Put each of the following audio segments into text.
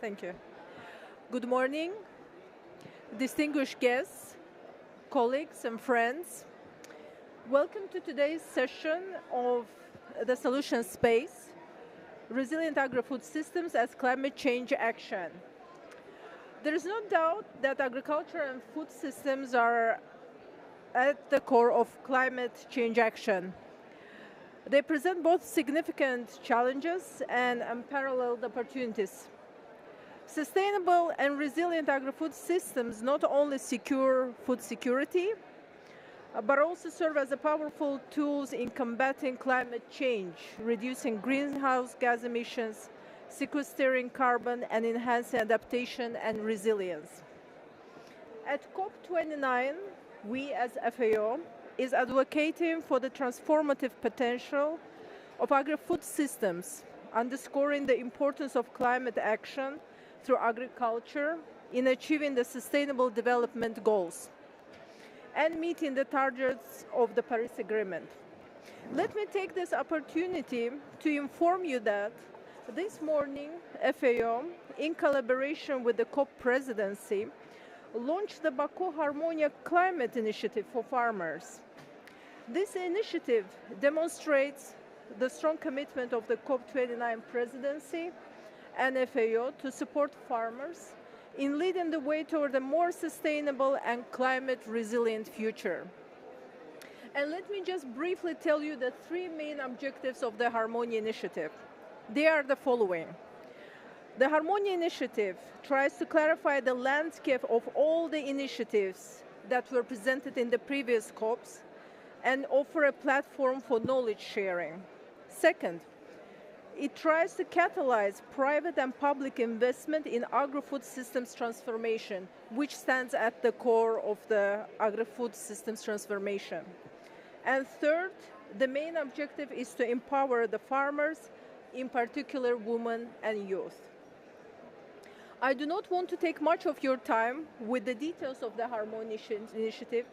Thank you. Good morning, distinguished guests, colleagues and friends. Welcome to today's session of the Solution Space, Resilient Agri-Food Systems as Climate Change Action. There is no doubt that agriculture and food systems are at the core of climate change action. They present both significant challenges and unparalleled opportunities. Sustainable and resilient agri-food systems not only secure food security, but also serve as powerful tools in combating climate change, reducing greenhouse gas emissions, sequestering carbon, and enhancing adaptation and resilience. At COP29, we as FAO is advocating for the transformative potential of agri-food systems, underscoring the importance of climate action through agriculture in achieving the Sustainable Development Goals and meeting the targets of the Paris Agreement. Let me take this opportunity to inform you that this morning, FAO, in collaboration with the COP presidency, launched the Bakú Harmonia Climate Initiative for farmers. This initiative demonstrates the strong commitment of the COP29 presidency and FAO to support farmers in leading the way toward a more sustainable and climate-resilient future. And let me just briefly tell you the three main objectives of the Harmonia Initiative. They are the following. The Harmonia Initiative tries to clarify the landscape of all the initiatives that were presented in the previous COPs and offer a platform for knowledge sharing. Second, it tries to catalyze private and public investment in agri-food systems transformation, which stands at the core of the agri-food systems transformation. And third, the main objective is to empower the farmers, in particular women and youth. I do not want to take much of your time with the details of the Harmonia Initiative,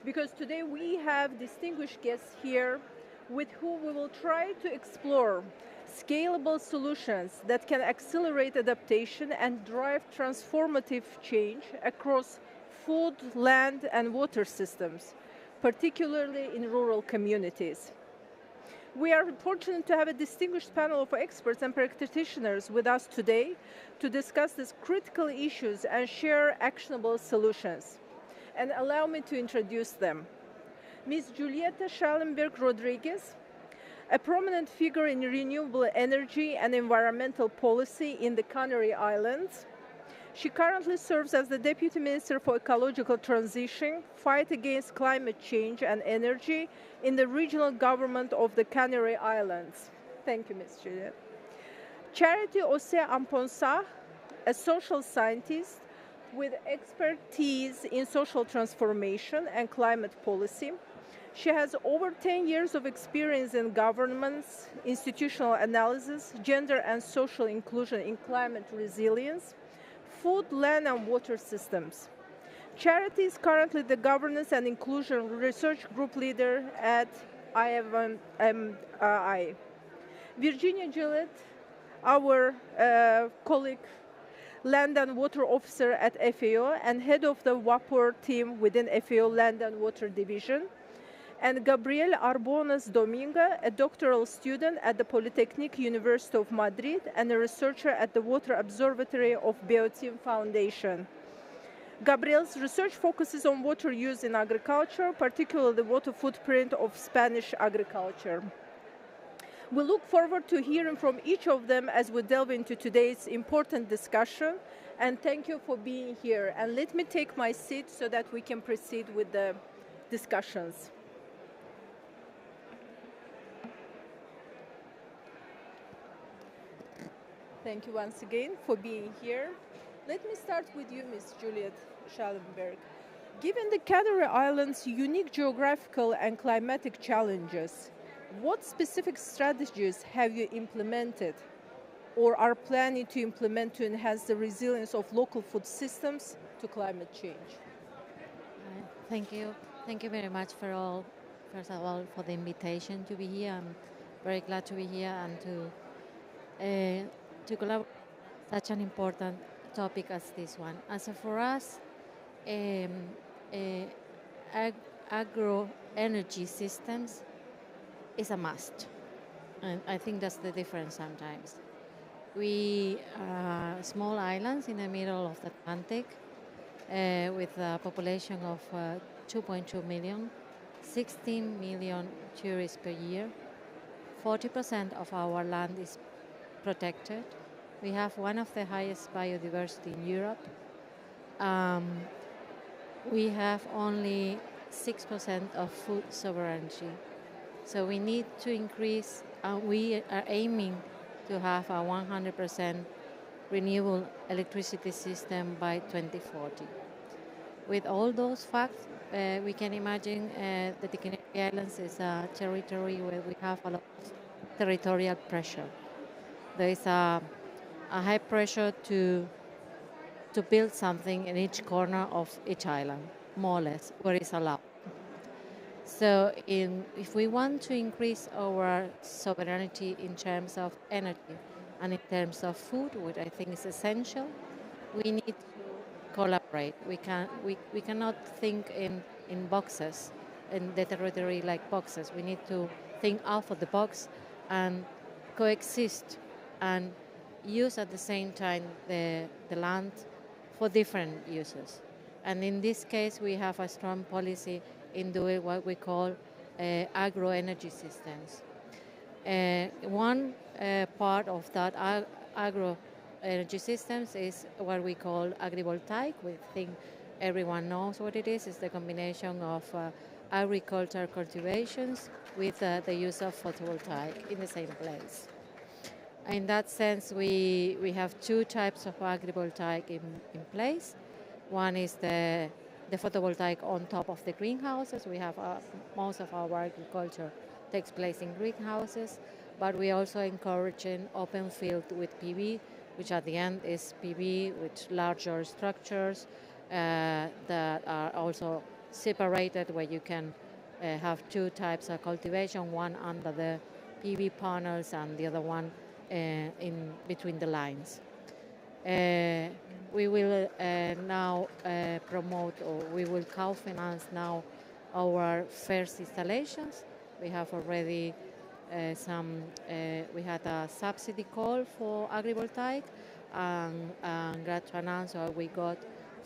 because today we have distinguished guests here with whom we will try to explore scalable solutions that can accelerate adaptation and drive transformative change across food, land, and water systems, particularly in rural communities. We are fortunate to have a distinguished panel of experts and practitioners with us today to discuss these critical issues and share actionable solutions. And allow me to introduce them. Ms. Julieta Schallenberg-Rodriguez, a prominent figure in renewable energy and environmental policy in the Canary Islands. She currently serves as the Deputy Minister for Ecological Transition, Fight Against Climate Change and Energy in the regional government of the Canary Islands. Thank you, Ms. Juliet. Charity Osei Amponsa, a social scientist with expertise in social transformation and climate policy. She has over 10 years of experience in governance, institutional analysis, gender and social inclusion in climate resilience, food, land, and water systems. Charity is currently the Governance and Inclusion Research Group Leader at IFMI. Virginia Gillette, our colleague, Land and Water Officer at FAO and head of the WAPOR team within FAO Land and Water Division. And Gabriel Arbonas Dominga, a doctoral student at the Polytechnic University of Madrid and a researcher at the Water Observatory of Bioteam Foundation. Gabriel's research focuses on water use in agriculture, particularly the water footprint of Spanish agriculture. We look forward to hearing from each of them as we delve into today's important discussion, and thank you for being here. And let me take my seat so that we can proceed with the discussions. Thank you once again for being here. Let me start with you, Ms. Juliet Schallenberg. Given the Canary Islands' unique geographical and climatic challenges, what specific strategies have you implemented or are planning to implement to enhance the resilience of local food systems to climate change? Thank you. Thank you very much first of all, for the invitation to be here. I'm very glad to be here and to collaborate such an important topic as this one. As for us, agro-energy systems is a must. And I think that's the difference sometimes. We are small islands in the middle of the Atlantic with a population of 2.2 million, 16 million tourists per year. 40% of our land is protected. We have one of the highest biodiversity in Europe. We have only 6% of food sovereignty. So we need to increase, we are aiming to have a 100% renewable electricity system by 2040. With all those facts, we can imagine that the Canary Islands is a territory where we have a lot of territorial pressure. There is a high pressure to build something in each corner of each island, more or less, where it's allowed. So if we want to increase our sovereignty in terms of energy and in terms of food, which I think is essential, we need to collaborate. We cannot think in boxes, in the territory like boxes. We need to think out of the box and coexist and use at the same time the land for different uses. And in this case, we have a strong policy in doing what we call agro-energy systems. One part of that agro-energy systems is what we call agrivoltaic. We think everyone knows what it is. It's the combination of agricultural cultivations with the use of photovoltaic in the same place. In that sense, we have two types of agrivoltaic in place. One is the photovoltaic on top of the greenhouses. We have most of our agriculture takes place in greenhouses, but we also encourage an open field with PV, which at the end is PV with larger structures that are also separated, where you can have two types of cultivation, one under the PV panels and the other one in between the lines. We will now promote, or we will co-finance now our first installations. We have already we had a subsidy call for agrivoltaic, and glad to announce that we got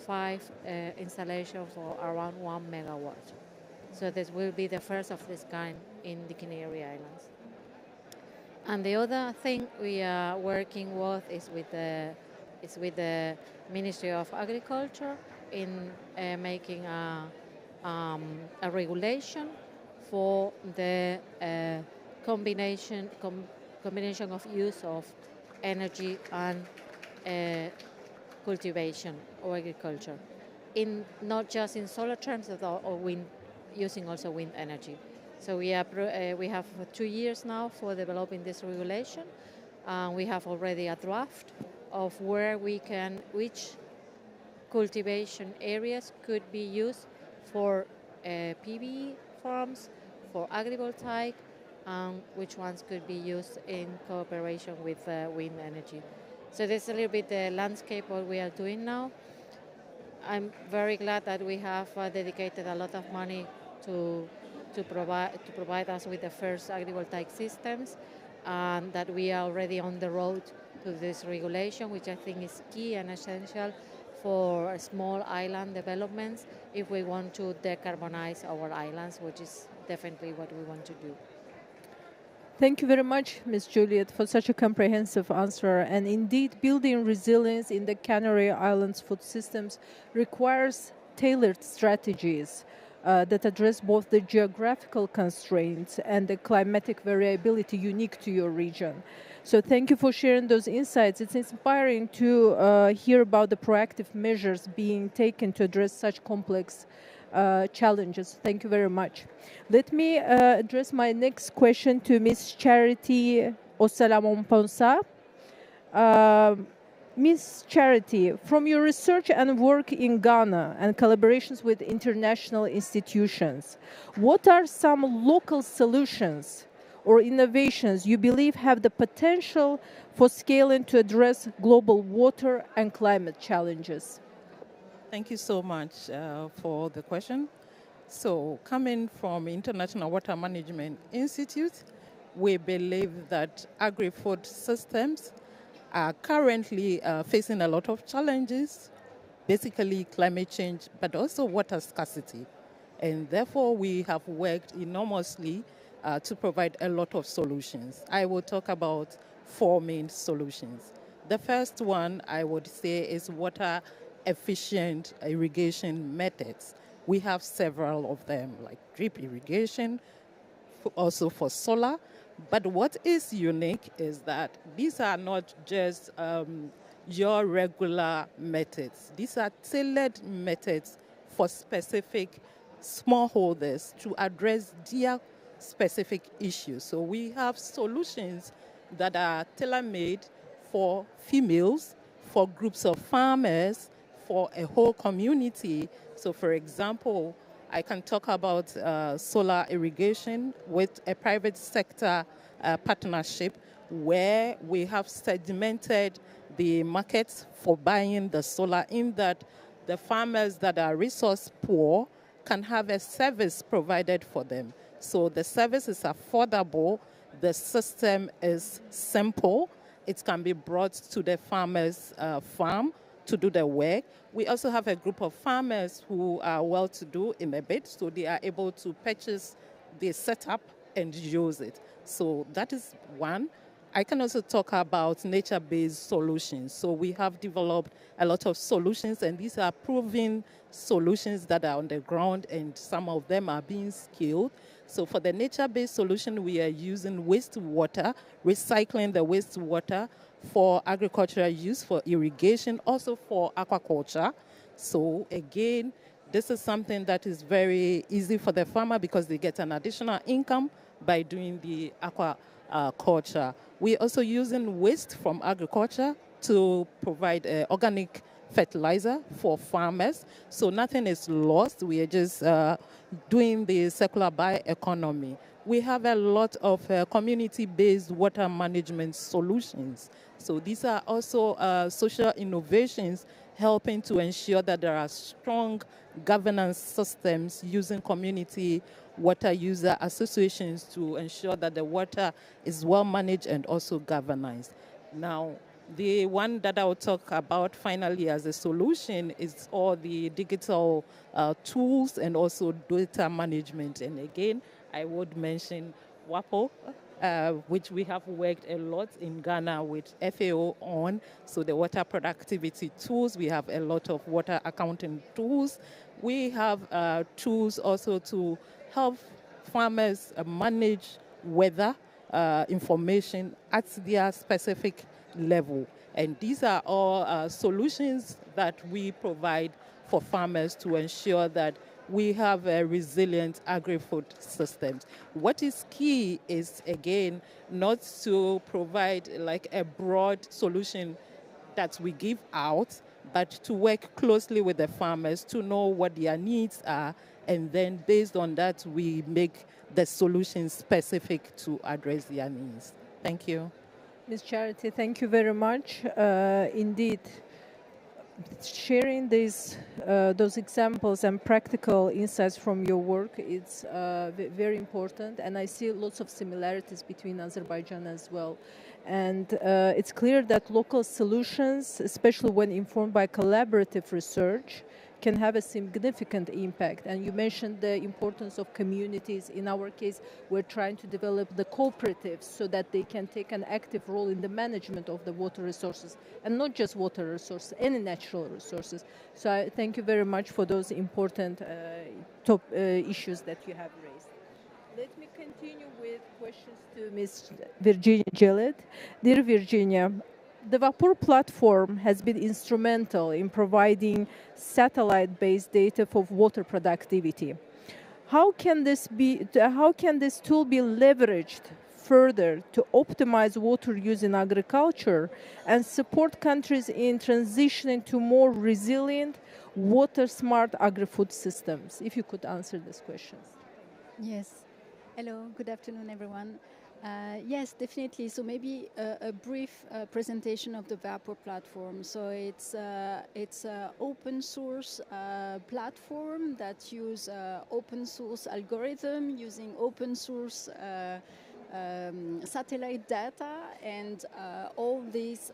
5 installations for around 1 megawatt. So this will be the first of this kind in the Canary Islands. And the other thing we are working with is with the Ministry of Agriculture in making a regulation for the combination of use of energy and cultivation or agriculture, in not just in solar terms or wind, using also wind energy. So we have 2 years now for developing this regulation. We have already a draft of which cultivation areas could be used for PV farms, for agrivoltaic, and which ones could be used in cooperation with wind energy. So this is a little bit the landscape what we are doing now. I'm very glad that we have dedicated a lot of money to provide us with the first agrivoltaic systems, and that we are already on the road to this regulation, which I think is key and essential for small island developments if we want to decarbonize our islands, which is definitely what we want to do. Thank you very much, Ms. Juliet, for such a comprehensive answer. And indeed, building resilience in the Canary Islands food systems requires tailored strategies that address both the geographical constraints and the climatic variability unique to your region. So thank you for sharing those insights. It's inspiring to hear about the proactive measures being taken to address such complex challenges. Thank you very much. Let me address my next question to Ms. Charity Osalamon-Ponsa. Ms. Charity, from your research and work in Ghana and collaborations with international institutions, what are some local solutions or innovations you believe have the potential for scaling to address global water and climate challenges? Thank you so much for the question. So, coming from International Water Management Institute, we believe that agri-food systems are currently facing a lot of challenges, basically climate change, but also water scarcity. And therefore, we have worked enormously to provide a lot of solutions. I will talk about 4 main solutions. The first one, I would say, is water efficient irrigation methods. We have several of them, like drip irrigation, also for solar. But what is unique is that these are not just your regular methods. These are tailored methods for specific smallholders to address their specific issues. So we have solutions that are tailor-made for females, for groups of farmers, for a whole community. So for example, I can talk about solar irrigation with a private sector partnership where we have segmented the markets for buying the solar, in that the farmers that are resource poor can have a service provided for them. So the service is affordable, the system is simple, it can be brought to the farmer's farm to do the work. We also have a group of farmers who are well-to-do in a bit, so they are able to purchase the setup and use it. So that is one. I can also talk about nature-based solutions. So we have developed a lot of solutions, and these are proven solutions that are on the ground, and some of them are being scaled. So for the nature-based solution, we are using wastewater, recycling the wastewater for agricultural use, for irrigation, also for aquaculture. So again, this is something that is very easy for the farmer because they get an additional income by doing the aquaculture. We're also using waste from agriculture to provide organic fertilizer for farmers. So nothing is lost. We are just doing the circular bioeconomy. We have a lot of community-based water management solutions. So these are also social innovations helping to ensure that there are strong governance systems using community water user associations to ensure that the water is well managed and also governed. Now, the one that I will talk about finally as a solution is all the digital tools and also data management. And again, I would mention WAPO, which we have worked a lot in Ghana with FAO on. So the water productivity tools, we have a lot of water accounting tools. We have tools also to help farmers manage weather information at their specific level. And these are all solutions that we provide for farmers to ensure that we have a resilient agri-food systems. What is key is, again, not to provide like a broad solution that we give out, but to work closely with the farmers to know what their needs are, and then based on that, we make the solutions specific to address their needs. Thank you. Ms. Charity, thank you very much. Indeed, sharing those examples and practical insights from your work is very important, and I see lots of similarities between Azerbaijan as well. And it's clear that local solutions, especially when informed by collaborative research, can have a significant impact. And you mentioned the importance of communities. In our case, we're trying to develop the cooperatives so that they can take an active role in the management of the water resources, and not just water resources, any natural resources. So I thank you very much for those important top issues that you have raised. Let me continue with questions to Ms. Virginia Gillett. Dear Virginia, the Vapor platform has been instrumental in providing satellite-based data for water productivity. How can this tool be leveraged further to optimize water use in agriculture and support countries in transitioning to more resilient, water-smart agri-food systems? If you could answer these questions. Yes. Hello, good afternoon, everyone. Yes, definitely. So maybe a brief presentation of the Vapor platform. So it's a open source platform that use open source algorithm using open source satellite data, and all this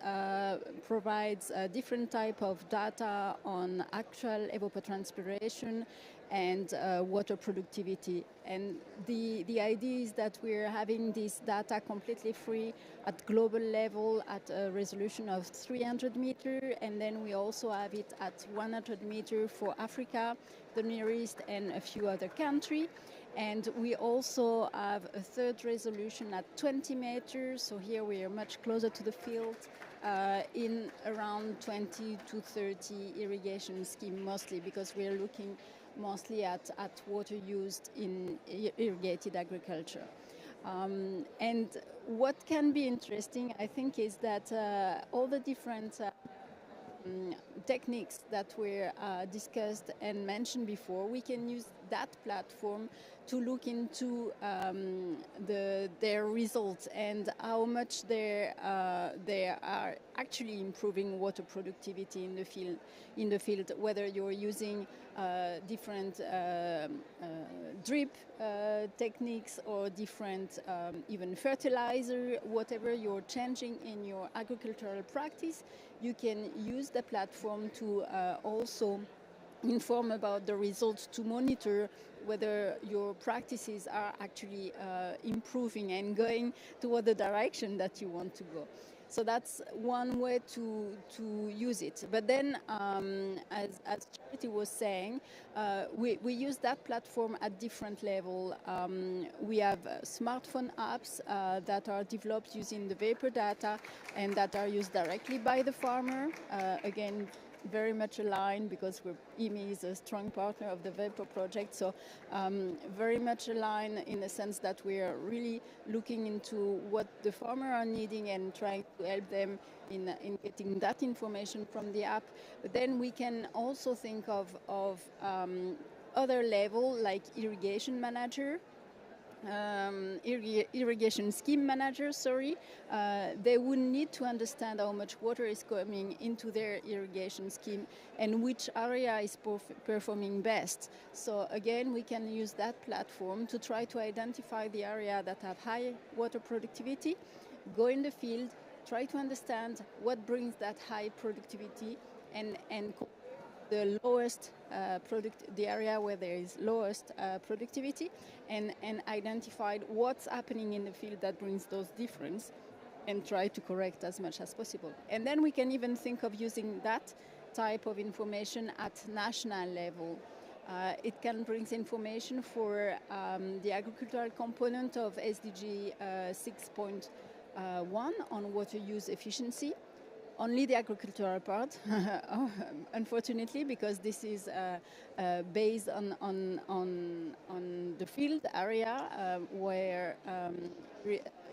provides a different type of data on actual evapotranspiration and water productivity. And the idea is that we're having this data completely free at global level at a resolution of 300 meter, and then we also have it at 100 meter for Africa, the Near East, and a few other countries. And we also have a third resolution at 20 meters, so here we are much closer to the field, in around 20 to 30 irrigation scheme mostly, because we are looking mostly at water used in irrigated agriculture. And what can be interesting, I think, is that all the different techniques that were discussed and mentioned before, we can use that platform to look into their results and how much they are actually improving water productivity in the field, whether you're using different drip techniques or different even fertilizer, whatever you're changing in your agricultural practice, you can use the platform to also inform about the results, to monitor whether your practices are actually improving and going toward the direction that you want to go. So that's one way to use it. But then, as Charity was saying, we use that platform at different level. We have smartphone apps that are developed using the vapor data and that are used directly by the farmer. Again, very much aligned because IMI is a strong partner of the Vapor project, so very much aligned in the sense that we are really looking into what the farmer are needing and trying to help them in getting that information from the app. But then we can also think of other level like irrigation manager, irrigation scheme managers, they would need to understand how much water is coming into their irrigation scheme and which area is performing best. So again, we can use that platform to try to identify the area that have high water productivity, go in the field, try to understand what brings that high productivity, and the lowest the area where there is lowest productivity, and identified what's happening in the field that brings those differences and try to correct as much as possible. And then we can even think of using that type of information at national level. It can bring information for the agricultural component of SDG 6.1 on water use efficiency. Only the agricultural part, unfortunately, because this is based on the field area where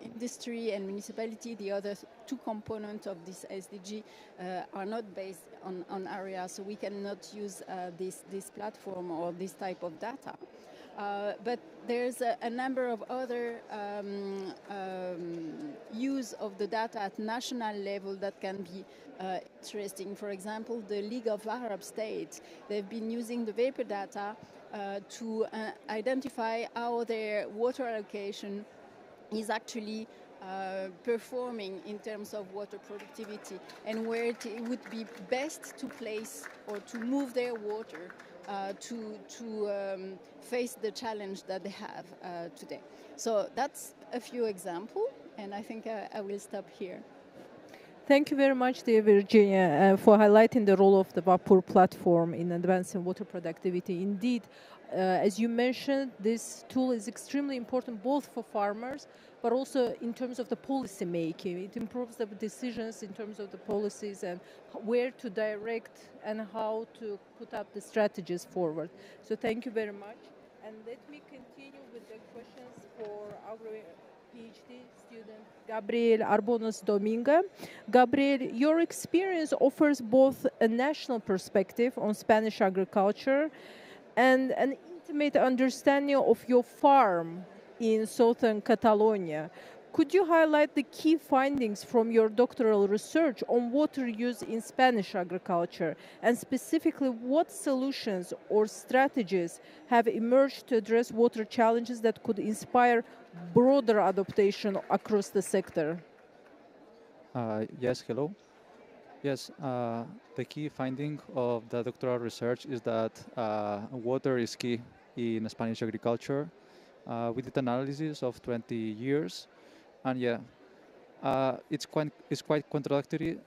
industry and municipality, the other two components of this SDG, are not based on area, so we cannot use this platform or this type of data. But there's a number of other use of the data at national level that can be interesting. For example, the League of Arab States, they've been using the vapor data to identify how their water allocation is actually performing in terms of water productivity and where it would be best to place or to move their water to face the challenge that they have today. So that's a few examples, and I think I will stop here. Thank you very much, dear Virginia, for highlighting the role of the Vapor platform in advancing water productivity. Indeed, as you mentioned, this tool is extremely important both for farmers, but also in terms of the policy making. It improves the decisions in terms of the policies and where to direct and how to put up the strategies forward. So thank you very much. And let me continue with the questions for our PhD student, Gabriel Arbonos Dominga. Gabriel, your experience offers both a national perspective on Spanish agriculture and an intimate understanding of your farm in southern Catalonia. Could you highlight the key findings from your doctoral research on water use in Spanish agriculture, and specifically what solutions or strategies have emerged to address water challenges that could inspire broader adaptation across the sector? Yes, hello. Yes, the key finding of the doctoral research is that water is key in Spanish agriculture. We did analysis of 20 years, and yeah, it's quite contradictory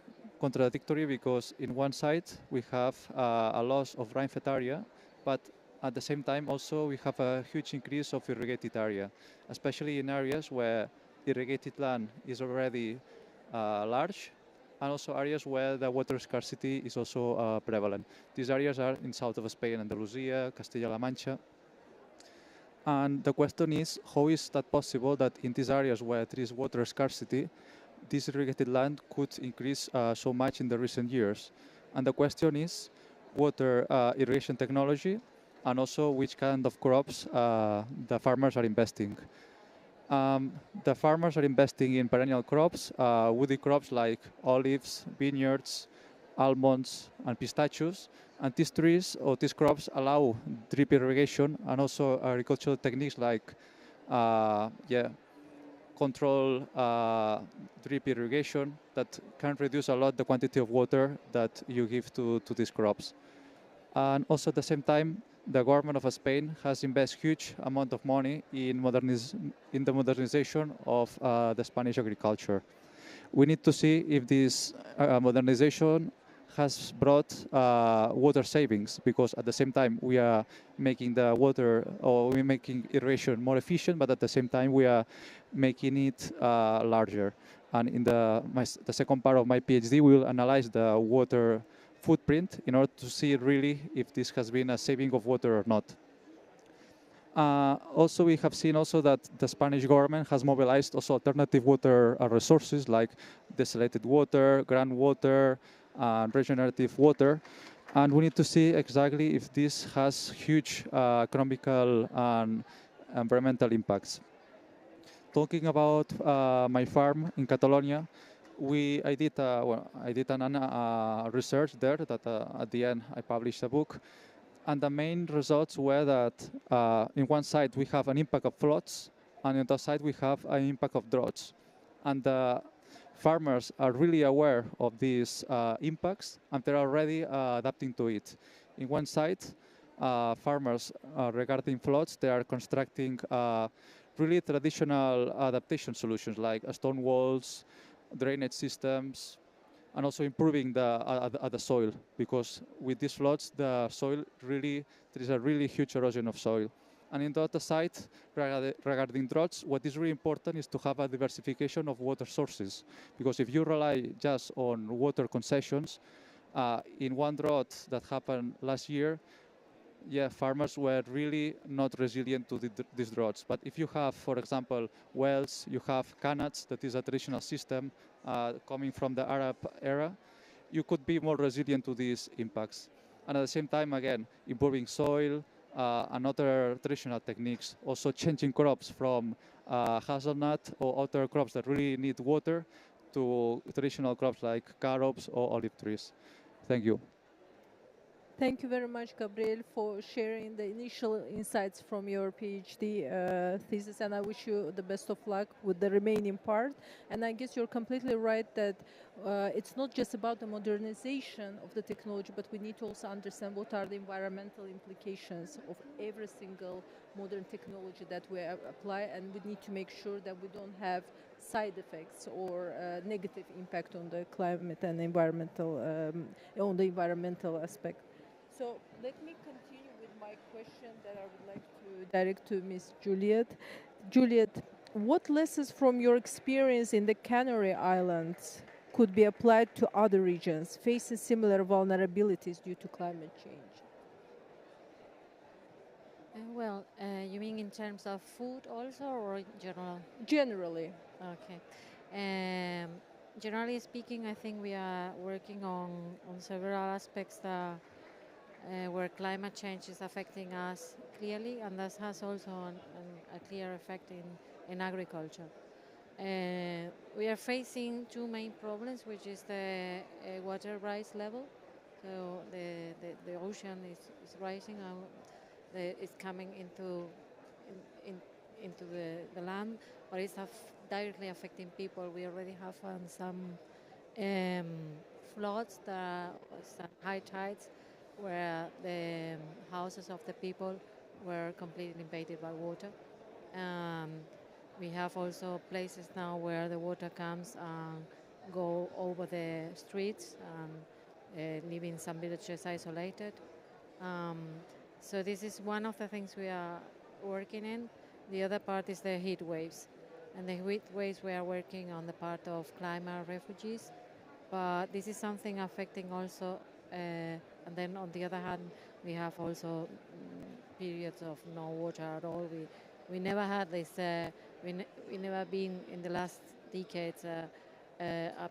because in one side we have a loss of rainfed area, but at the same time also we have a huge increase of irrigated area, especially in areas where irrigated land is already large, and also areas where the water scarcity is also prevalent. These areas are in south of Spain, Andalusia, Castilla-La Mancha. And the question is, how is that possible that in these areas where there is water scarcity, this irrigated land could increase so much in the recent years? And the question is, water irrigation technology, and also which kind of crops the farmers are investing. The farmers are investing in perennial crops, woody crops like olives, vineyards, almonds, and pistachios. And these trees or these crops allow drip irrigation and also agricultural techniques like control drip irrigation that can reduce a lot the quantity of water that you give to these crops. And also at the same time, the government of Spain has invested huge amount of money in the modernization of the Spanish agriculture. We need to see if this modernization has brought water savings, because at the same time we are making the water, or we're making irrigation more efficient, but at the same time we are making it larger. And in the second part of my PhD, we will analyze the water footprint in order to see really if this has been a saving of water or not. Also, we have seen also that the Spanish government has mobilized also alternative water resources like desalinated water, groundwater, and regenerative water. And we need to see exactly if this has huge economical and environmental impacts. Talking about my farm in Catalonia, I did research there that at the end I published a book, and the main results were that in one side we have an impact of floods, and on the other side we have an impact of droughts, and the farmers are really aware of these impacts, and they're already adapting to it. In one side, farmers regarding floods, they are constructing really traditional adaptation solutions like stone walls, drainage systems, and also improving the soil, because with these floods, the soil there is a really huge erosion of soil. And in the other side, regarding droughts, what is really important is to have a diversification of water sources, because if you rely just on water concessions, in one drought that happened last year, farmers were really not resilient to these droughts. But if you have, for example, wells, you have canals, that is a traditional system coming from the Arab era, you could be more resilient to these impacts. And at the same time, again, improving soil and other traditional techniques, also changing crops from hazelnut or other crops that really need water to traditional crops like carobs or olive trees. Thank you. Thank you very much, Gabriel, for sharing the initial insights from your PhD thesis, and I wish you the best of luck with the remaining part. And I guess you're completely right that it's not just about the modernization of the technology, but we need to also understand what are the environmental implications of every single modern technology that we apply, and we need to make sure that we don't have side effects or negative impact on the climate and environmental aspect. So let me continue with my question that I would like to direct to Ms. Juliet. Juliet, what lessons from your experience in the Canary Islands could be applied to other regions facing similar vulnerabilities due to climate change? You mean in terms of food also, or in general? Generally. Okay. Generally speaking, I think we are working on several aspects that where climate change is affecting us clearly, and that has also a clear effect in agriculture. We are facing two main problems, which is the water rise level. So the ocean is rising, it's coming into the land, but it's directly affecting people. We already have some floods, some high tides, where the houses of the people were completely invaded by water. We have also places now where the water comes and go over the streets, leaving some villages isolated. So this is one of the things we are working in. The other part is the heat waves. And the heat waves, we are working on the part of climate refugees. But this is something affecting also, and then on the other hand, we have also periods of no water at all. We never had this, we never been in the last decades a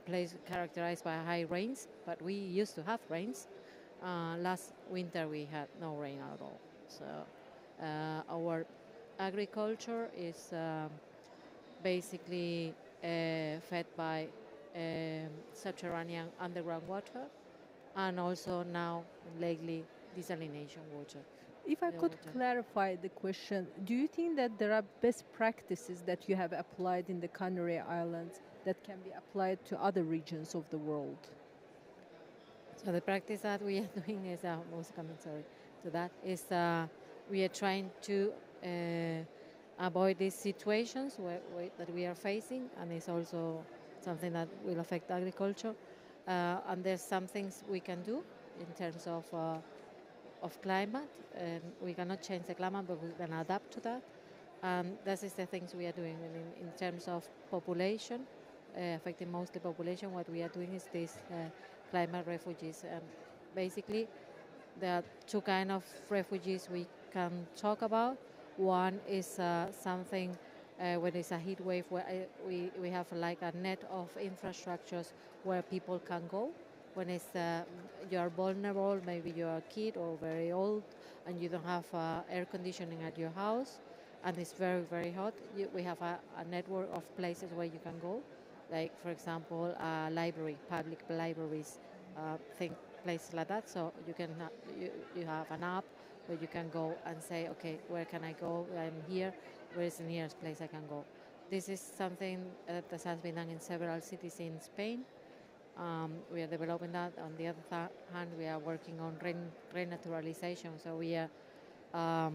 place characterized by high rains, but we used to have rains. Last winter we had no rain at all. So our agriculture is basically fed by subterranean underground water, and also now lately desalination water. If I could clarify the question, do you think that there are best practices that you have applied in the Canary Islands that can be applied to other regions of the world? So the practice that we are doing is, also coming, sorry, to that, is we are trying to avoid these situations that we are facing, and it's also something that will affect agriculture. And there's some things we can do in terms of climate, and we cannot change the climate, but we can adapt to that. And this is the things we are doing. In terms of population, affecting mostly population, what we are doing is this climate refugees. And basically, there are two kinds of refugees we can talk about. One is something when it's a heat wave, where we have like a net of infrastructures where people can go. When it's you are vulnerable, maybe you're a kid or very old, and you don't have air conditioning at your house, and it's very, very hot, we have a network of places where you can go, like, for example, a library, public libraries, places like that. So you can you have an app where you can go and say, okay, where can I go? I'm here. Where is the nearest place I can go? This is something that has been done in several cities in Spain. We are developing that. On the other hand, we are working on renaturalization. So we are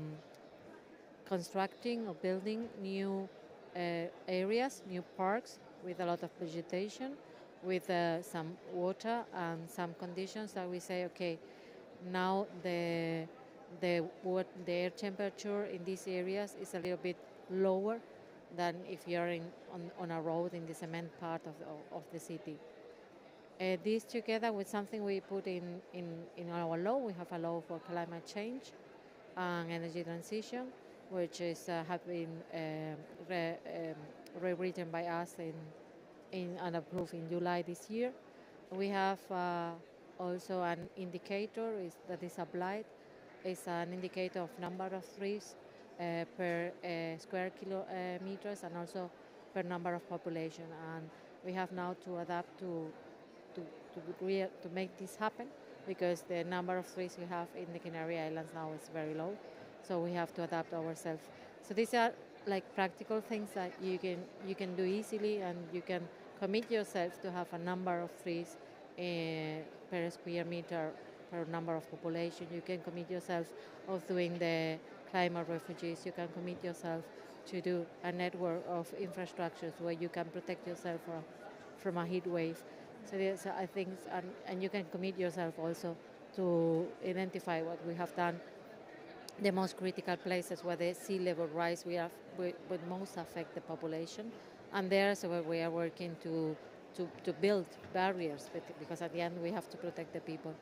constructing or building new areas, new parks with a lot of vegetation, with some water and some conditions that we say, okay, now the air temperature in these areas is a little bit lower than if you're on a road in the cement part of the city. This together with something we put in our law, we have a law for climate change and energy transition, which is have been rewritten by us and approved in July this year. We have also an indicator that is applied. It's an indicator of number of trees per square kilometers, and also per number of population. And we have now to adapt to make this happen, because the number of trees we have in the Canary Islands now is very low. So we have to adapt ourselves. So these are like practical things that you can do easily, and you can commit yourself to have a number of trees per square meter per number of population. You can commit yourself of doing the climate refugees. You can commit yourself to do a network of infrastructures where you can protect yourself from a heat wave. So there's, I think, and you can commit yourself also to identify what we have done, the most critical places where the sea level rise would most affect the population. And there's where we are working to build barriers, because at the end we have to protect the people.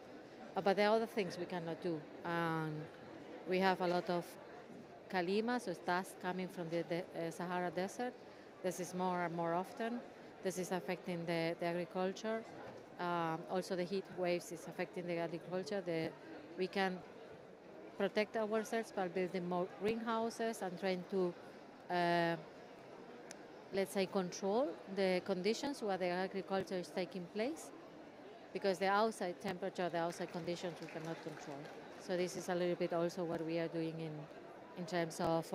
But there are other things we cannot do. We have a lot of kalima, so dust coming from the Sahara Desert. This is more and more often. This is affecting the agriculture. Also the heat waves is affecting the agriculture. We can protect ourselves by building more greenhouses and trying to let's say, control the conditions where the agriculture is taking place, because the outside temperature, the outside conditions we cannot control. So this is a little bit also what we are doing in terms of,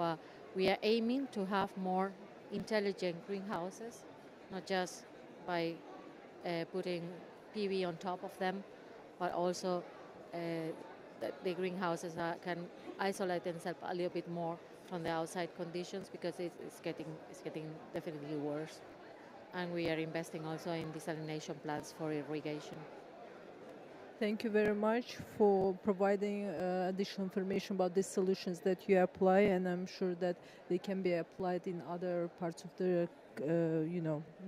we are aiming to have more intelligent greenhouses, not just by putting PV on top of them, but also that the greenhouses can isolate themselves a little bit more from the outside conditions, because it's getting definitely worse. And we are investing also in desalination plants for irrigation. Thank you very much for providing additional information about the solutions that you apply, and I'm sure that they can be applied in other parts of the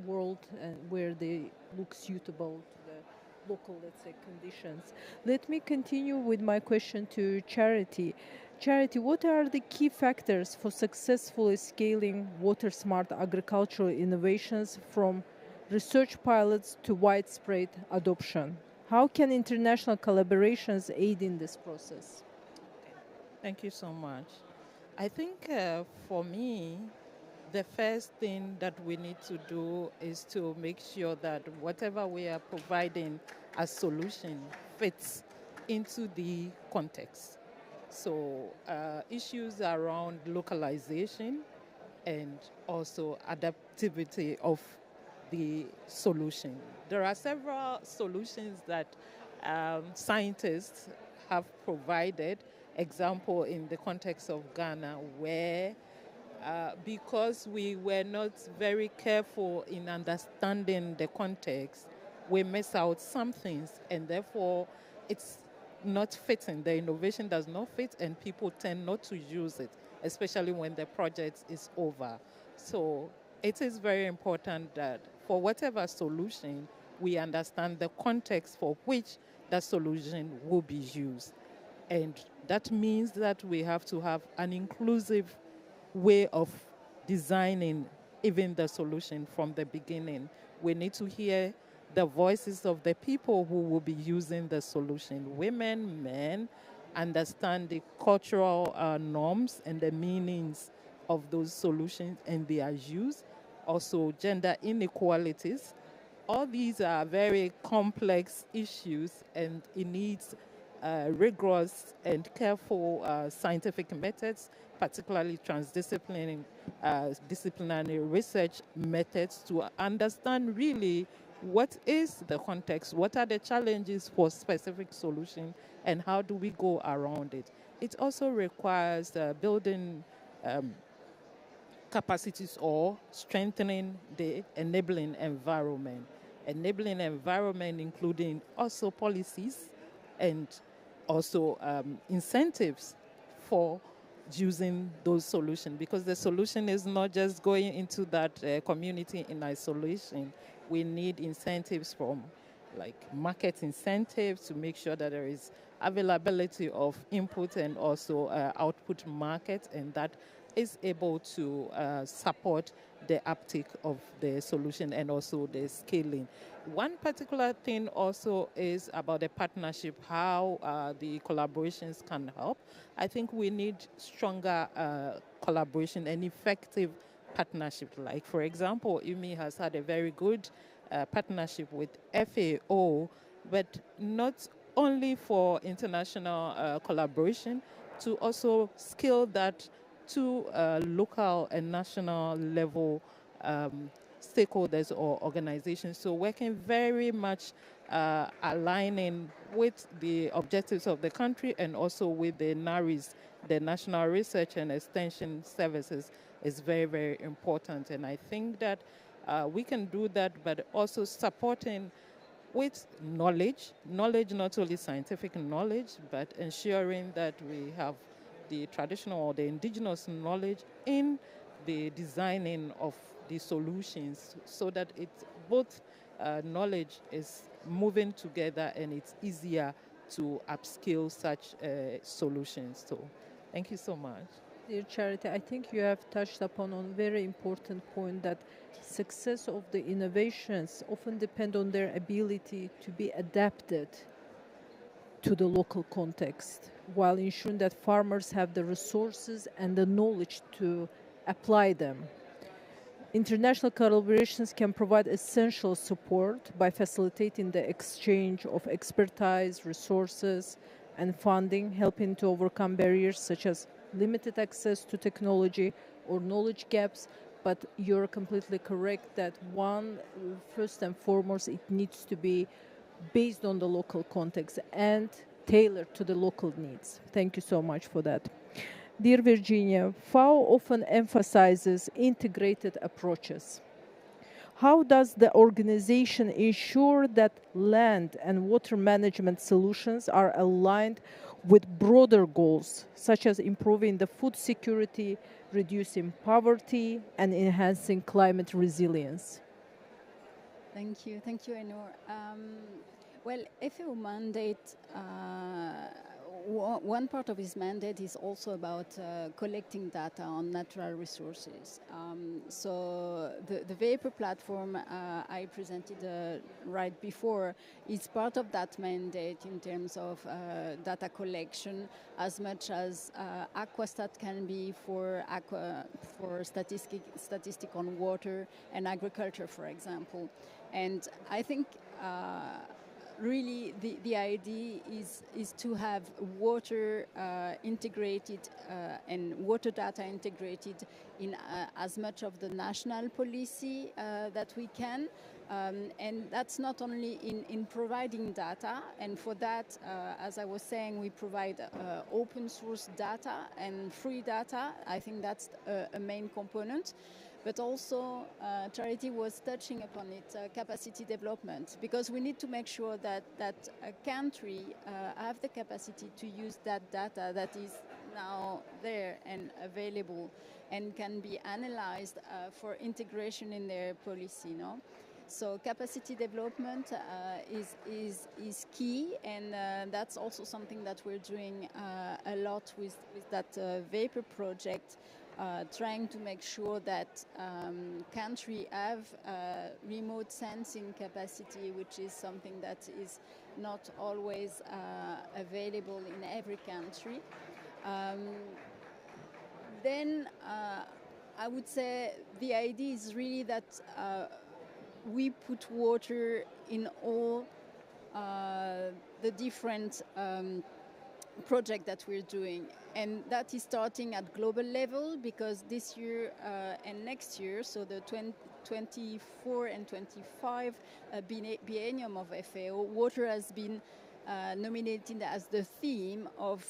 world, and where they look suitable to the local, let's say, conditions. Let me continue with my question to Charity. Charity, what are the key factors for successfully scaling water-smart agricultural innovations from research pilots to widespread adoption? How can international collaborations aid in this process? Thank you so much. I think for me, the first thing that we need to do is to make sure that whatever we are providing as solution fits into the context. So issues around localization and also adaptivity of the solution. There are several solutions that scientists have provided. Example, in the context of Ghana, where because we were not very careful in understanding the context, we miss out some things, and therefore it's not fitting. The innovation does not fit, and people tend not to use it, especially when the project is over. So it is very important that for whatever solution, we understand the context for which that solution will be used. And that means that we have to have an inclusive way of designing even the solution from the beginning. We need to hear the voices of the people who will be using the solution. Women, men, understand the cultural norms and the meanings of those solutions and their use. Also, gender inequalities. All these are very complex issues, and it needs rigorous and careful scientific methods, particularly transdisciplinary disciplinary research methods, to understand really what is the context, what are the challenges for specific solution, and how do we go around it. It also requires building capacities or strengthening the enabling environment. Enabling environment including also policies and also incentives for using those solutions, because the solution is not just going into that community in isolation. We need incentives from like market incentives to make sure that there is availability of input and also output market, and that is able to support the uptake of the solution and also the scaling. One particular thing also is about the partnership, how the collaborations can help. I think we need stronger collaboration and effective partnership. Like, for example, UMI has had a very good partnership with FAO, but not only for international collaboration, to also scale that to local and national level stakeholders or organizations. So working very much aligning with the objectives of the country and also with the NARIS, the National Research and Extension Services, is very, very important. And I think that we can do that, but also supporting with knowledge, not only scientific knowledge, but ensuring that we have the traditional or the indigenous knowledge in the designing of the solutions, so that it's both knowledge is moving together and it's easier to upscale such solutions. So thank you so much. Dear Charity, I think you have touched upon a very important point, that success of the innovations often depend on their ability to be adapted to the local context, while ensuring that farmers have the resources and the knowledge to apply them. International collaborations can provide essential support by facilitating the exchange of expertise, resources, and funding, helping to overcome barriers such as limited access to technology or knowledge gaps. But you're completely correct that first and foremost, it needs to be based on the local context and tailored to the local needs. Thank you so much for that. Dear Virginia, FAO often emphasizes integrated approaches. How does the organization ensure that land and water management solutions are aligned with broader goals, such as improving the food security, reducing poverty, and enhancing climate resilience? Thank you, Enor. Well, FAO mandate, one part of his mandate is also about collecting data on natural resources. So the vapor platform I presented right before is part of that mandate in terms of data collection, as much as Aquastat can be for statistic on water and agriculture, for example. And I think really the idea is to have water integrated and water data integrated in as much of the national policy that we can. And that's not only in providing data, and for that, as I was saying, we provide open source data and free data. I think that's a main component. But also, Charity was touching upon it, capacity development, because we need to make sure that a country have the capacity to use that data that is now there and available and can be analyzed for integration in their policy, no? So capacity development is key, and that's also something that we're doing a lot with that vapor project, trying to make sure that country have remote sensing capacity, which is something that is not always available in every country. Then I would say the idea is really that we put water in all the different projects that we're doing. And that is starting at global level, because this year and next year, so the 24 and 25 biennium of FAO, water has been nominated as the theme of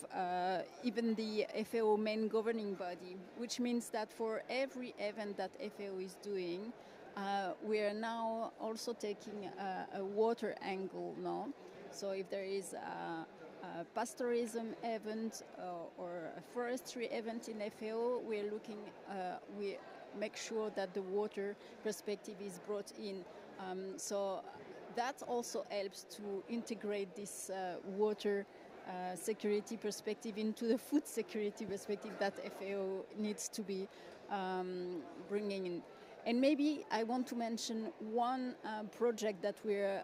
even the FAO main governing body, which means that for every event that FAO is doing, we are now also taking a water angle now. So if there is a pastorism event or a forestry event in FAO, we're looking, we make sure that the water perspective is brought in. So that also helps to integrate this water security perspective into the food security perspective that FAO needs to be bringing in. And maybe I want to mention one project that we're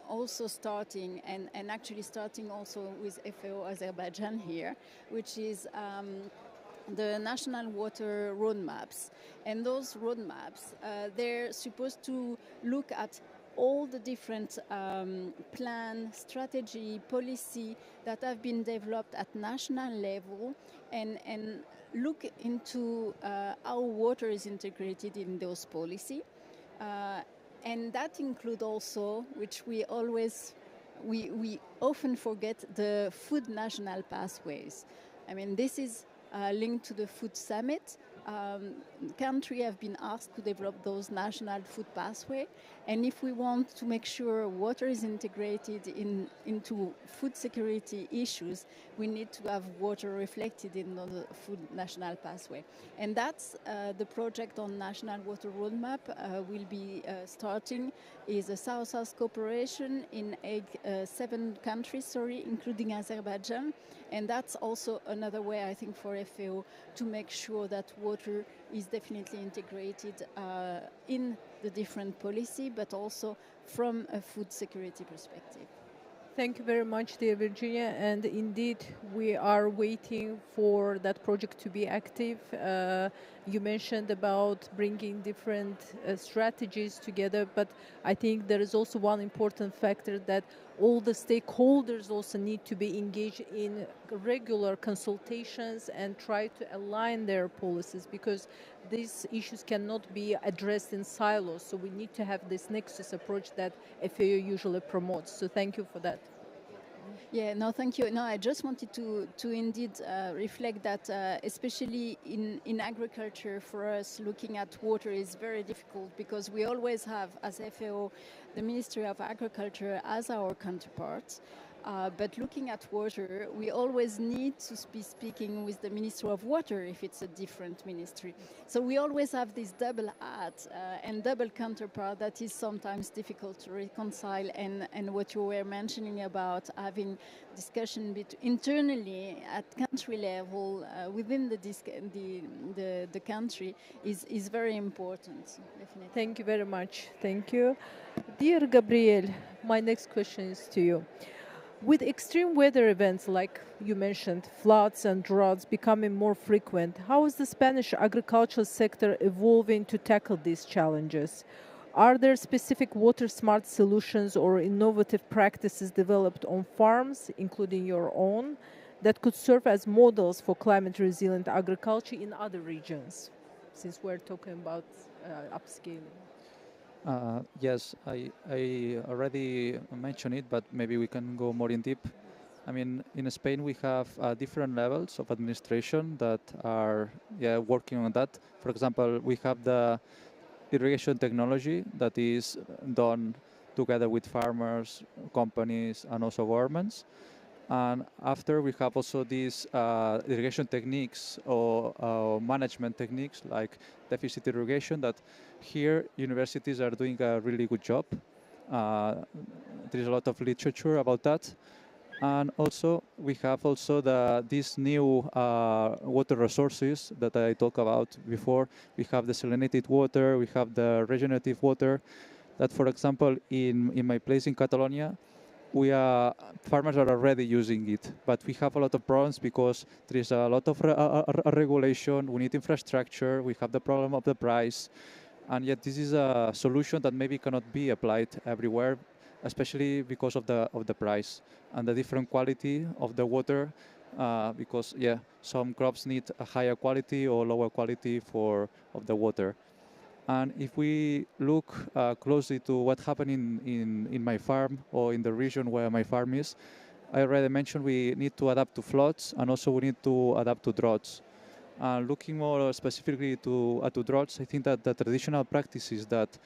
also starting, and actually starting also with FAO Azerbaijan here, which is the national water roadmaps. And those roadmaps, they're supposed to look at all the different plan, strategy, policy that have been developed at national level, and look into how water is integrated in those policy. And that include also, which we often forget, the food national pathways. I mean, this is linked to the food summit. Countries have been asked to develop those national food pathway, and if we want to make sure water is integrated into food security issues, we need to have water reflected in the food national pathway. And that's the project on national water roadmap will be starting, is a South-South cooperation in 7 countries, including Azerbaijan. And that's also another way, I think, for FAO to make sure that water is definitely integrated in the different policy, but also from a food security perspective. Thank you very much, dear Virginia. And indeed, we are waiting for that project to be active. You mentioned about bringing different strategies together, but I think there is also one important factor that all the stakeholders also need to be engaged in regular consultations and try to align their policies, because these issues cannot be addressed in silos. So we need to have this nexus approach that FAO usually promotes. So thank you for that. Yeah, no, thank you. No, I just wanted to indeed reflect that, especially in agriculture, for us, looking at water is very difficult, because we always have, as FAO, the Ministry of Agriculture as our counterpart. But looking at water, we always need to be speaking with the Ministry of Water if it's a different ministry. So we always have this double hat and double counterpart that is sometimes difficult to reconcile. And what you were mentioning about having discussion internally at country level within the country is very important. Definitely. Thank you very much. Thank you. Dear Gabriel, my next question is to you. With extreme weather events like you mentioned, floods and droughts becoming more frequent, how is the Spanish agricultural sector evolving to tackle these challenges? Are there specific water-smart solutions or innovative practices developed on farms, including your own, that could serve as models for climate-resilient agriculture in other regions, since we're talking about upscaling? Yes, I already mentioned it, but maybe we can go more in deep. I mean, in Spain we have different levels of administration that are working on that. For example, we have the irrigation technology that is done together with farmers, companies, and also governments. And after we have also these irrigation techniques or management techniques like deficit irrigation that here universities are doing a really good job. There is a lot of literature about that. And also we have also these new water resources that I talked about before. We have the salinated water, we have the regenerative water that, for example, in my place in Catalonia, farmers are already using it, but we have a lot of problems because there is a lot of regulation. We need infrastructure. We have the problem of the price, and yet this is a solution that maybe cannot be applied everywhere, especially because of the price and the different quality of the water. Because some crops need a higher quality or lower quality of the water. And if we look closely to what happened in my farm or in the region where my farm is, I already mentioned we need to adapt to floods and also we need to adapt to droughts. Looking more specifically to droughts, I think that the traditional practices that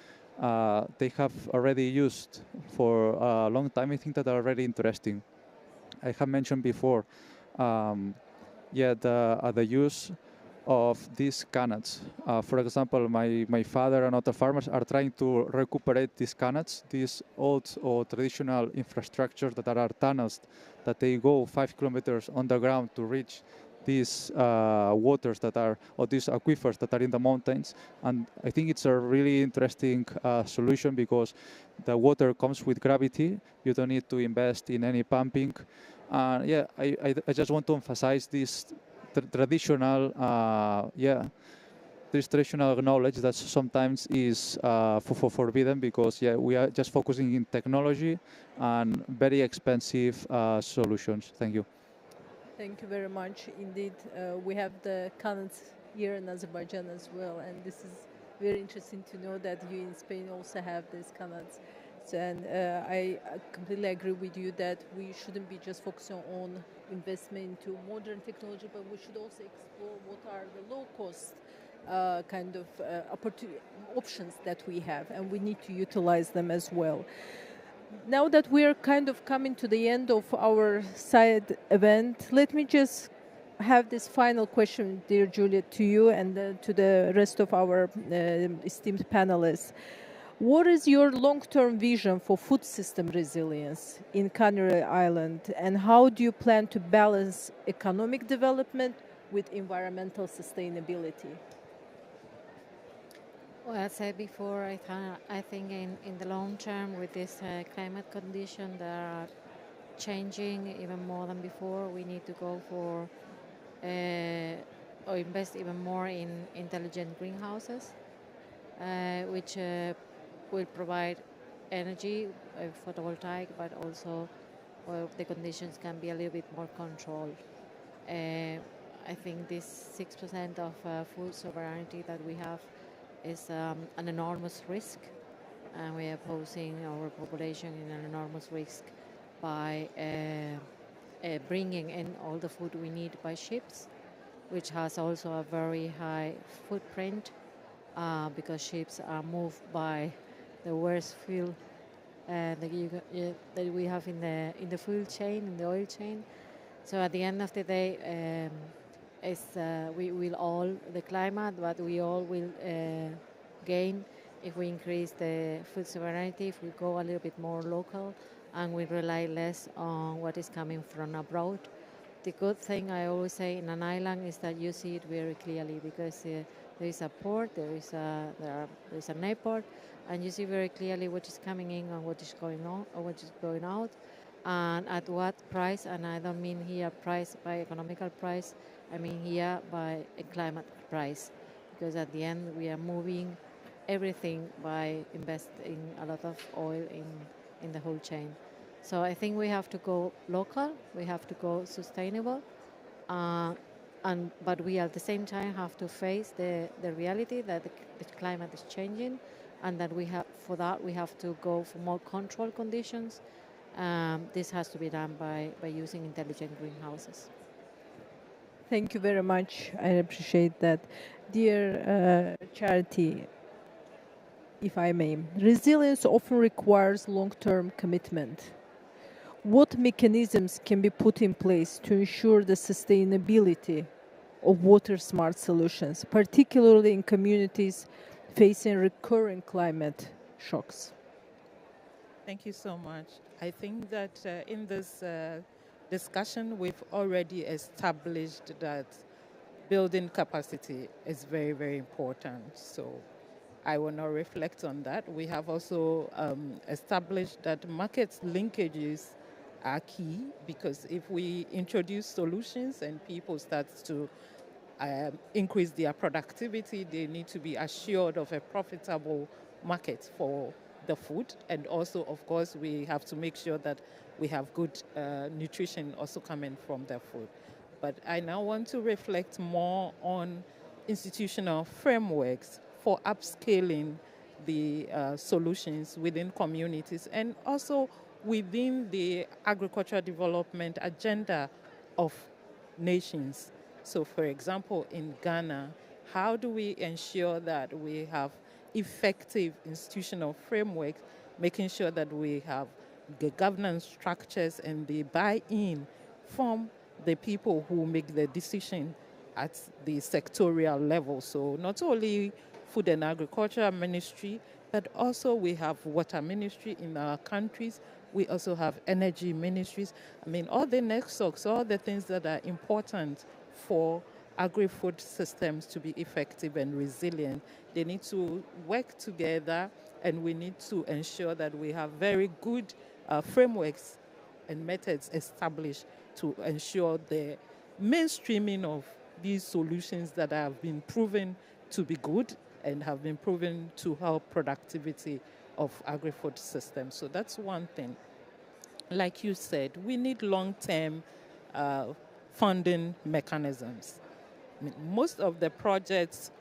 they have already used for a long time, I think that are really interesting. I have mentioned before, the use of these canals. For example, my father and other farmers are trying to recuperate these canals, these old or traditional infrastructures that are tunnels that they go 5 kilometers underground to reach these waters or these aquifers that are in the mountains. And I think it's a really interesting solution because the water comes with gravity. You don't need to invest in any pumping. I just want to emphasize this traditional knowledge that sometimes is forbidden because we are just focusing in technology and very expensive solutions. Thank you. Thank you very much. Indeed, we have the canals here in Azerbaijan as well, and this is very interesting to know that you in Spain also have these canals. So, and I completely agree with you that we shouldn't be just focusing on investment into modern technology, but we should also explore what are the low-cost options that we have, and we need to utilize them as well. Now that we're kind of coming to the end of our side event, let me just have this final question, dear Juliet, to you and to the rest of our esteemed panelists. What is your long-term vision for food system resilience in Canary Island, and how do you plan to balance economic development with environmental sustainability? Well, I said before, I think in the long term with this climate condition that are changing even more than before, we need to go for or invest even more in intelligent greenhouses, which will provide energy, photovoltaic, but also the conditions can be a little bit more controlled. I think this 6% of food sovereignty that we have is an enormous risk, and we are posing our population in an enormous risk by bringing in all the food we need by ships, which has also a very high footprint because ships are moved by the worst fuel that we have in the fuel chain, in the oil chain. So at the end of the day, we will all the climate, but we all will gain if we increase the food sovereignty, if we go a little bit more local, and we rely less on what is coming from abroad. The good thing I always say in an island is that you see it very clearly because there is a port, there is an airport, and you see very clearly what is coming in and what is going on or what is going out, and at what price. And I don't mean here price by economical price, I mean here by a climate price, because at the end we are moving everything by investing a lot of oil in the whole chain. So I think we have to go local, we have to go sustainable, but we at the same time have to face the reality that the climate is changing, and that we have to go for more controlled conditions. This has to be done by using intelligent greenhouses. Thank you very much. I appreciate that. Dear Charity, if I may, resilience often requires long-term commitment. What mechanisms can be put in place to ensure the sustainability of water-smart solutions, particularly in communities facing recurring climate shocks? Thank you so much. I think that in this discussion, we've already established that building capacity is very, very important. So I will not reflect on that. We have also established that market linkages are key, because if we introduce solutions and people start to increase their productivity, they need to be assured of a profitable market for the food. And also, of course, we have to make sure that we have good nutrition also coming from the food. But I now want to reflect more on institutional frameworks for upscaling the solutions within communities and also within the agricultural development agenda of nations. So, for example, in Ghana, how do we ensure that we have effective institutional frameworks, making sure that we have the governance structures and the buy-in from the people who make the decision at the sectorial level? So not only Food and Agriculture Ministry, but also we have Water Ministry in our countries. We also have energy ministries. I mean, all the nexus, all the things that are important for agri-food systems to be effective and resilient, they need to work together, and we need to ensure that we have very good frameworks and methods established to ensure the mainstreaming of these solutions that have been proven to be good and have been proven to help productivity of agri-food systems. So that's one thing. Like you said, we need long-term funding mechanisms. I mean, most of the projects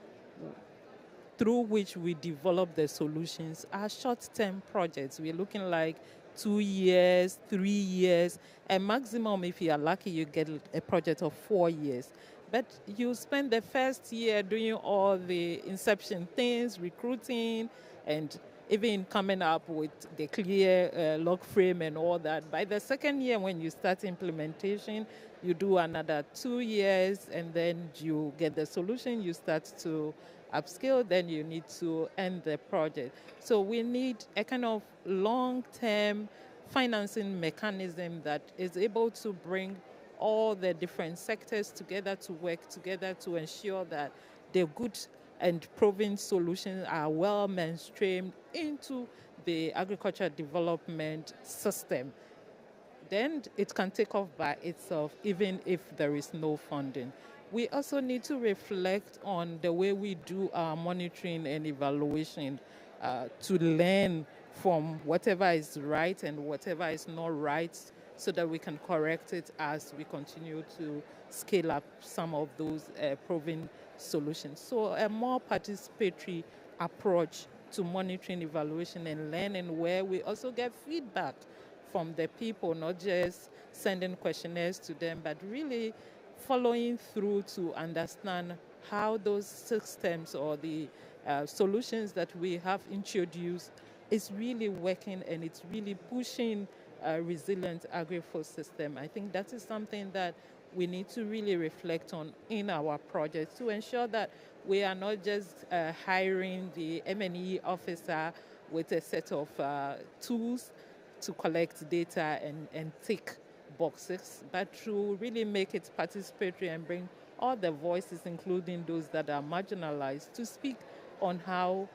through which we develop the solutions are short-term projects. We're looking like 2 years, 3 years, and maximum, if you are lucky, you get a project of 4 years. But you spend the first year doing all the inception things, recruiting, and even coming up with the clear log frame and all that. By the second year, when you start implementation, you do another 2 years, and then you get the solution, you start to upscale, then you need to end the project. So we need a kind of long-term financing mechanism that is able to bring all the different sectors together to work together to ensure that the good and proven solutions are well mainstreamed into the agricultural development system. Then it can take off by itself, even if there is no funding. we also need to reflect on the way we do our monitoring and evaluation to learn from whatever is right and whatever is not right so that we can correct it as we continue to scale up some of those proven solutions. So a more participatory approach to monitoring, evaluation, and learning, where we also get feedback from the people, not just sending questionnaires to them, but really following through to understand how those systems or the solutions that we have introduced is really working, and it's really pushing a resilient agri-food system. I think that is something that we need to really reflect on in our projects to ensure that we are not just hiring the M&E officer with a set of tools to collect data and tick boxes, but to really make it participatory and bring all the voices, including those that are marginalized, to speak on how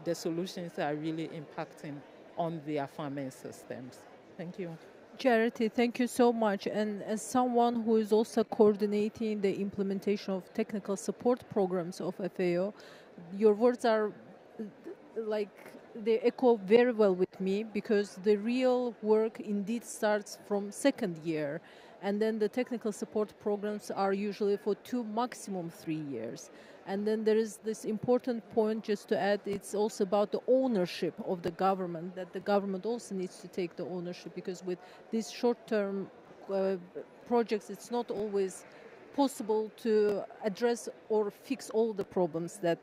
the solutions are really impacting on their farming systems. Thank you. Charity, thank you so much. And as someone who is also coordinating the implementation of technical support programs of FAO, your words are like they echo very well with me, because the real work indeed starts from second year, and then the technical support programs are usually for 2, maximum 3 years. And then there is this important point just to add, it's also about the ownership of the government, that the government also needs to take the ownership, because with these short-term projects, it's not always possible to address or fix all the problems that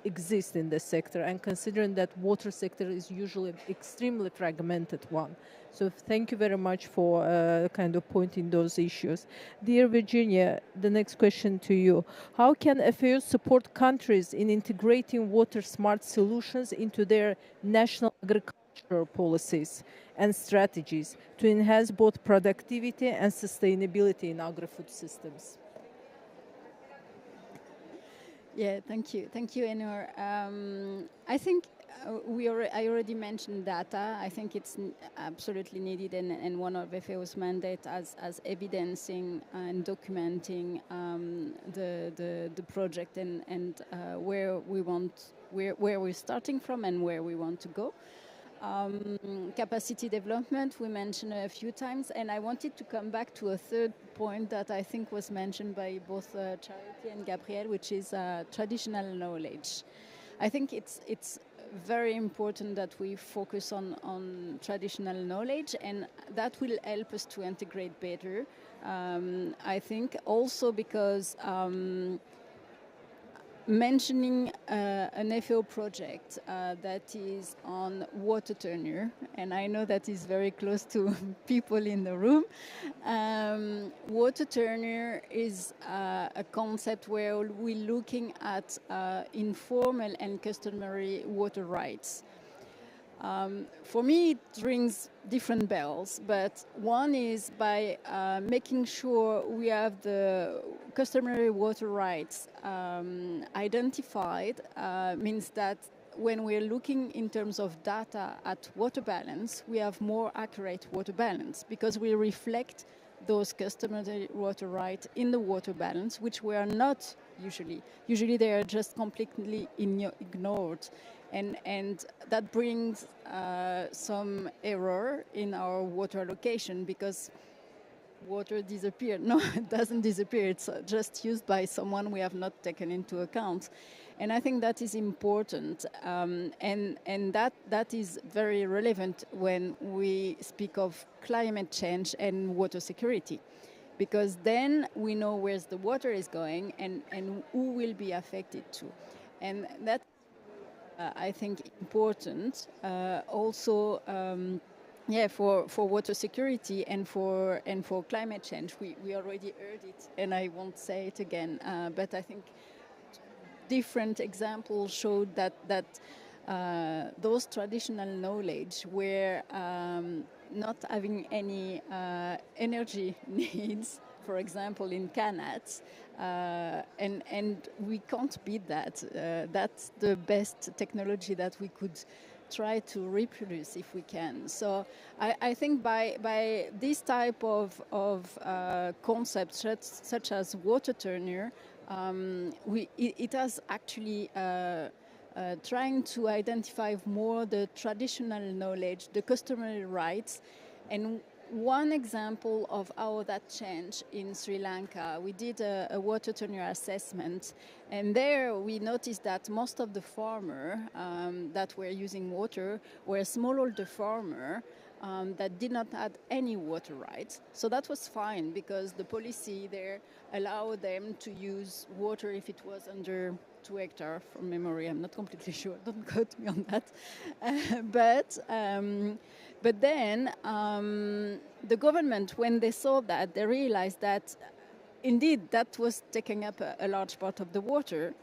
exist in the sector, and considering that water sector is usually an extremely fragmented one. So thank you very much for kind of pointing those issues. Dear Virginia, the next question to you. How can FAO support countries in integrating water smart solutions into their national agricultural policies and strategies to enhance both productivity and sustainability in agri-food systems? Yeah, thank you, Enor. I think I already mentioned data. I think it's absolutely needed, and one of FAO's mandate as evidencing and documenting the project and where we're starting from and where we want to go. Capacity development, we mentioned a few times, and I wanted to come back to a third point that I think was mentioned by both Charity and Gabriel, which is traditional knowledge. I think it's very important that we focus on traditional knowledge, and that will help us to integrate better. I think also because mentioning an FAO project that is on water tenure, and I know that is very close to people in the room. Water tenure is a concept where we're looking at informal and customary water rights. For me, it rings different bells, but one is by making sure we have the customary water rights identified, means that when we're looking in terms of data at water balance, we have more accurate water balance, because we reflect those customary water rights in the water balance, which we are not usually. Usually they are just completely ignored. And that brings some error in our water allocation, because water disappeared. No, it doesn't disappear. It's just used by someone we have not taken into account. And I think that is important. And that is very relevant when we speak of climate change and water security, because then we know where the water is going and who will be affected too. And that I think important also for water security and for climate change. We already heard it, and I won't say it again, but I think different examples showed that those traditional knowledge were not having any energy needs, for example, in Canats, and we can't beat that. That's the best technology that we could try to reproduce if we can. So I think by this type of concepts such as water turner, it has actually trying to identify more the traditional knowledge, the customary rights, and one example of how that changed in Sri Lanka, we did a water tenure assessment, and there we noticed that most of the farmers that were using water were smallholder farmers that did not have any water rights. So that was fine because the policy there allowed them to use water if it was under 2 hectares from memory. I'm not completely sure, don't quote me on that. But then the government, when they saw that, they realized that indeed that was taking up a large part of the water.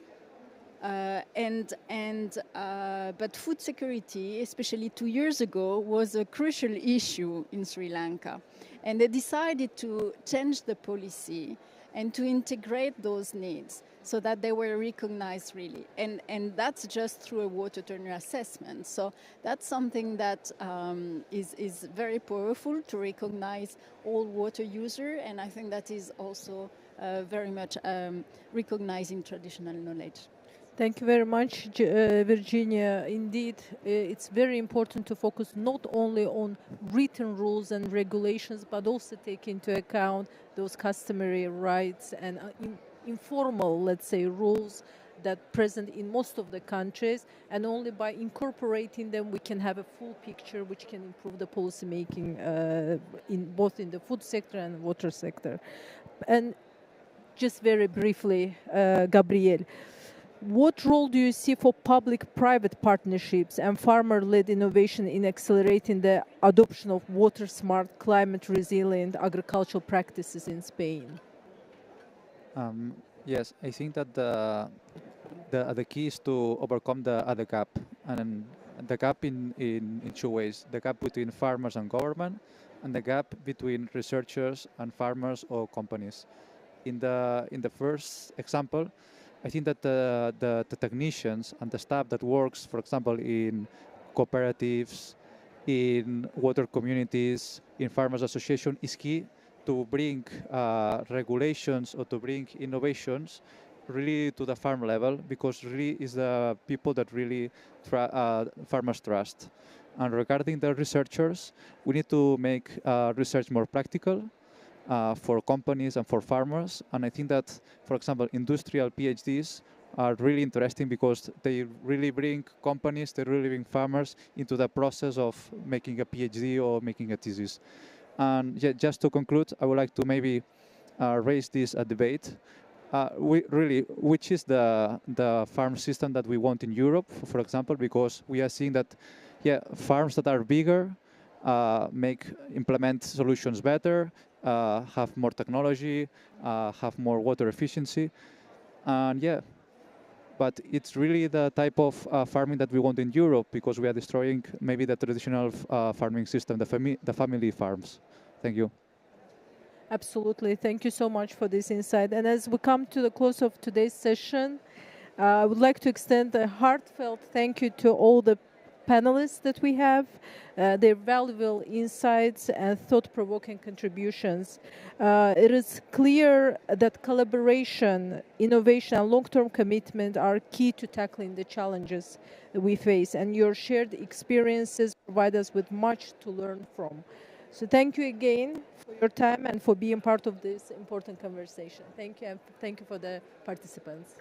But food security, especially 2 years ago, was a crucial issue in Sri Lanka. And they decided to change the policy and to integrate those needs so that they were recognized really. And that's just through a water turner assessment. So that's something that is very powerful to recognize all water users, and I think that is also very much recognizing traditional knowledge. Thank you very much, Virginia. Indeed, it's very important to focus not only on written rules and regulations, but also take into account those customary rights and informal, let's say, rules that present in most of the countries, and only by incorporating them we can have a full picture which can improve the policy making in both in the food sector and water sector. And just very briefly, Gabriel, what role do you see for public-private partnerships and farmer-led innovation in accelerating the adoption of water-smart, climate-resilient agricultural practices in Spain? Yes, I think that the key is to overcome the gap, and the gap in 2 ways: the gap between farmers and government, and the gap between researchers and farmers or companies. In the first example, I think that the technicians and the staff that works, for example, in cooperatives, in water communities, in farmers association, is key to bring regulations or to bring innovations really to the farm level, because really is the people that really farmers trust. And regarding the researchers, we need to make research more practical for companies and for farmers. And I think that, for example, industrial PhDs are really interesting because they really bring companies, they really bring farmers into the process of making a PhD or making a thesis. And just to conclude, I would like to maybe raise this debate. Which is the farm system that we want in Europe, for example, because we are seeing that, farms that are bigger implement solutions better, have more technology, have more water efficiency, and but it's really the type of farming that we want in Europe, because we are destroying maybe the traditional farming system, the family farms. Thank you. Absolutely. Thank you so much for this insight. And as we come to the close of today's session, I would like to extend a heartfelt thank you to all the panelists that we have, their valuable insights and thought-provoking contributions. It is clear that collaboration, innovation, and long-term commitment are key to tackling the challenges that we face, and your shared experiences provide us with much to learn from. So thank you again for your time and for being part of this important conversation. Thank you, and thank you for the participants.